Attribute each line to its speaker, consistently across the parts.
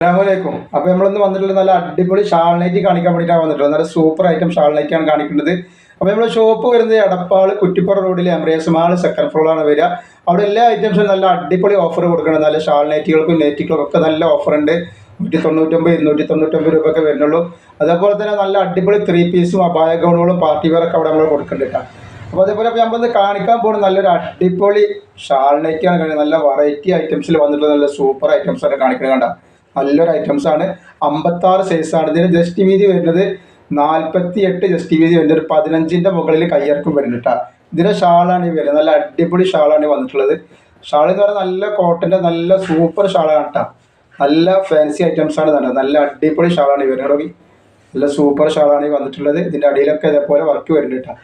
Speaker 1: അസ്സലാമലൈക്കും. അപ്പോൾ നമ്മളിന്ന് വന്നിട്ടുള്ള നല്ല അടിപൊളി ഷാൾ നൈറ്റി കാണിക്കാൻ വേണ്ടിയിട്ടാണ് വന്നിട്ടുള്ളത്. നല്ല സൂപ്പർ ഐറ്റം ഷാൾ നൈറ്റിയാണ് കാണിക്കുന്നത്. അപ്പോൾ നമ്മൾ ഷോപ്പ് വരുന്നത് എടപ്പാൾ കുറ്റിപ്പുറം റോഡിൽ എംറേസ് മാൾ സെക്കൻഡ് ഫ്ലോറിലാണ് വരിക. അവിടെ എല്ലാ ഐറ്റംസും നല്ല അടിപൊളി ഓഫർ കൊടുക്കണം. നല്ല ഷാൾ നൈറ്റികൾക്കും നെറ്റികൾക്കും ഒക്കെ നല്ല ഓഫറുണ്ട്. 199 299 രൂപയൊക്കെ വരുന്നുള്ളൂ. അതേപോലെ തന്നെ നല്ല അടിപൊളി 3 പീസും അപായ ഗൗണുകളും പാർട്ടി വെയറൊക്കെ അവിടെ നമ്മൾ കൊടുക്കുന്നുണ്ട്. അപ്പോൾ അതേപോലെ നമ്മളിന്ന് കാണിക്കാൻ പോകുന്നത് നല്ലൊരു അടിപൊളി ഷാൾ നൈറ്റിയാണ് കാണിക്കുന്നത്. നല്ല വെറൈറ്റി ഐറ്റംസിൽ വന്നിട്ടുള്ള നല്ല സൂപ്പർ ഐറ്റംസാണ് കാണിക്കുന്നത്. കണ്ട നല്ലൊരു ഐറ്റംസാണ്. 56 സൈസാണ്. ഇതിന് ജസ്റ്റ് വീതി വരുന്നത് 48 ജസ്റ്റ് വീതി വരുന്നത്. ഒരു 15ൻ്റെ മുകളിൽ കയ്യിറക്കും വരുന്നുണ്ട് കേട്ടോ. ഇതിൻ്റെ ഷാളാണ് ഈ വരുന്നത്. നല്ല അടിപൊളി ഷാളാണ് വന്നിട്ടുള്ളത്. ഷാൾ എന്ന് പറഞ്ഞാൽ നല്ല കോട്ടൻ്റെ നല്ല സൂപ്പർ ഷാളാണ് കേട്ടോ. നല്ല ഫാൻസി ഐറ്റംസാണ് തന്നെ. നല്ല അടിപൊളി ഷാളാണ് ഈ വരുന്നത്. നല്ല സൂപ്പർ ഷാളാണ് ഈ വന്നിട്ടുള്ളത്. ഇതിൻ്റെ അടിയിലൊക്കെ ഇതേപോലെ വർക്ക് വരുന്നുണ്ട് കേട്ടോ.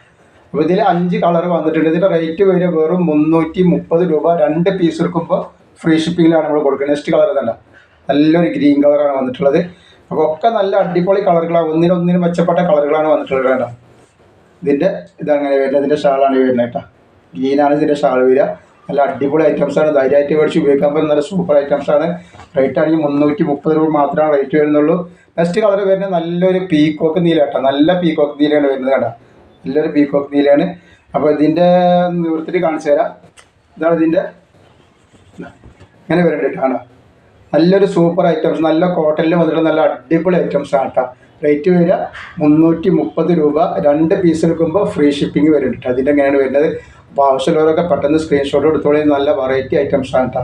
Speaker 1: അപ്പോൾ ഇതിൽ 5 കളർ വന്നിട്ടുണ്ട്. ഇതിൻ്റെ റേറ്റ് വരിക വെറും 330 രൂപ. 2 പീസ് എടുക്കുമ്പോൾ ഫ്രീ ഷിപ്പിങ്ങിലാണ് നമ്മൾ കൊടുക്കുന്നത്. നെക്സ്റ്റ് കളർ തന്നെ നല്ലൊരു ഗ്രീൻ കളറാണ് വന്നിട്ടുള്ളത്. അപ്പോൾ ഒക്കെ നല്ല അടിപൊളി കളറുകളാണ്. ഒന്നിനൊന്നിനും മെച്ചപ്പെട്ട കളറുകളാണ് വന്നിട്ടുള്ളത് കേട്ടോ. ഇതിൻ്റെ ഇതങ്ങനെ വരുന്നത്. ഇതിൻ്റെ ഷാളാണ് വരുന്നത് കേട്ടോ. ഗ്രീനാണ് ഇതിൻ്റെ ഷാൾ വരിക. നല്ല അടിപൊളി ഐറ്റംസാണ്. ധൈര്യമായിട്ട് മേടിച്ച് ഉപയോഗിക്കാൻ പറ്റുന്ന നല്ല സൂപ്പർ ഐറ്റംസാണ്. റേറ്റ് ആണെങ്കിൽ 330 രൂപ മാത്രമാണ് റേറ്റ് വരുന്നുള്ളൂ. നെക്സ്റ്റ് കളർ വരുന്നത് നല്ലൊരു പീക്കോക്ക് നീല കേട്ടോ. നല്ല പീക്കോക്ക് നീലയാണ് വരുന്നത് കേട്ടോ. നല്ലൊരു പീക്കോക്ക് നീലയാണ്. അപ്പോൾ ഇതിൻ്റെ നിവൃത്തിട്ട് കാണിച്ചു തരാം. ഇതാണ് ഇതിൻ്റെ ഇങ്ങനെ വരുന്നുണ്ട് കേട്ടോ. നല്ലൊരു സൂപ്പർ ഐറ്റംസ്. നല്ല കോട്ടണിൽ വന്നിട്ട് നല്ല അടിപൊളി ഐറ്റംസ് ആണ് കേട്ടോ. റേറ്റ് വരിക 330 രൂപ. 2 പീസ് എടുക്കുമ്പോൾ ഫ്രീ ഷിപ്പിംഗ് വരുന്നുണ്ട്. അതിൻ്റെ എങ്ങനെയാണ് വരുന്നത്. അപ്പോൾ ആവശ്യമുള്ളവരൊക്കെ പെട്ടെന്ന് സ്ക്രീൻഷോട്ട് എടുത്തോളി. നല്ല വെറൈറ്റി ഐറ്റംസ് ആണ് കേട്ടോ.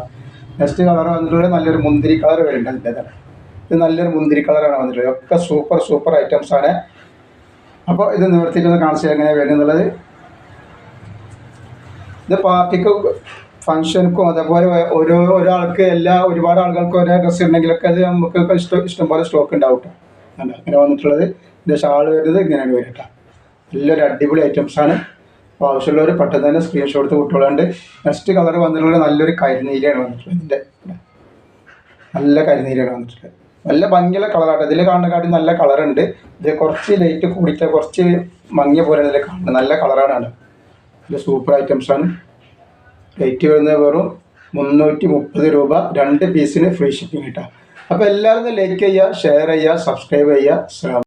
Speaker 1: നെക്സ്റ്റ് കളർ വന്നിട്ടുള്ളത് നല്ലൊരു മുന്തിരി കളർ വരുന്നുണ്ട്. അതിൻ്റെ ഇത് നല്ലൊരു മുന്തിരി കളറാണ് വന്നിട്ടുള്ളത്. ഒക്കെ സൂപ്പർ ഐറ്റംസാണ്. അപ്പോൾ ഇത് നിവർത്തിയിട്ടൊന്ന് കാണിച്ചാൽ എങ്ങനെയാണ് വരുന്നുള്ളത്. ഇത് പാർട്ടിക്ക് ഫംഗ്ഷനുക്കും അതേപോലെ ഒരാൾക്ക് ഒരുപാട് ആളുകൾക്ക് ഒരേ ഡ്രസ്സ് ഉണ്ടെങ്കിലൊക്കെ അത് നമുക്ക് ഇഷ്ടംപോലെ സ്റ്റോക്ക് ഉണ്ടാവും കേട്ടോ. അങ്ങനെ വന്നിട്ടുള്ളത്. ഇതിൻ്റെ ഷാൾ വരുന്നത് ഇങ്ങനെയാണ് വരും കേട്ടോ. നല്ലൊരു അടിപൊളി ഐറ്റംസാണ്. അപ്പോൾ ആവശ്യമുള്ളവർ പെട്ടെന്ന് തന്നെ സ്ക്രീൻഷോട്ട് എടുത്ത് കുട്ടികളുണ്ട്. നെക്സ്റ്റ് കളർ വന്നിട്ടുള്ളത് നല്ലൊരു കരിനീലയാണ് വന്നിട്ടുള്ളത്. ഇതിൻ്റെ നല്ല കരിനീലയാണ് വന്നിട്ടുള്ളത്. നല്ല ഭംഗിയുള്ള കളറാട്ടോ. ഇതിൽ കാണുന്നതിനെക്കാട്ടി നല്ല കളറുണ്ട്. ഇത് കുറച്ച് ലൈറ്റ് കൂടിയിട്ട് കുറച്ച് മങ്ങിയ പോലെയാണ് ഇതിൽ കാണുന്നത്. നല്ല കളറാണ്. ഇത് സൂപ്പർ ഐറ്റംസാണ്. റേറ്റ് വരുന്നത് വെറും 330 രൂപ. 2 പീസിന് ഫ്രീ ഷിപ്പിംഗ് കിട്ടുക. അപ്പോൾ എല്ലാവരും ലൈക്ക് ചെയ്യുക, ഷെയർ ചെയ്യുക, സബ്സ്ക്രൈബ് ചെയ്യുക.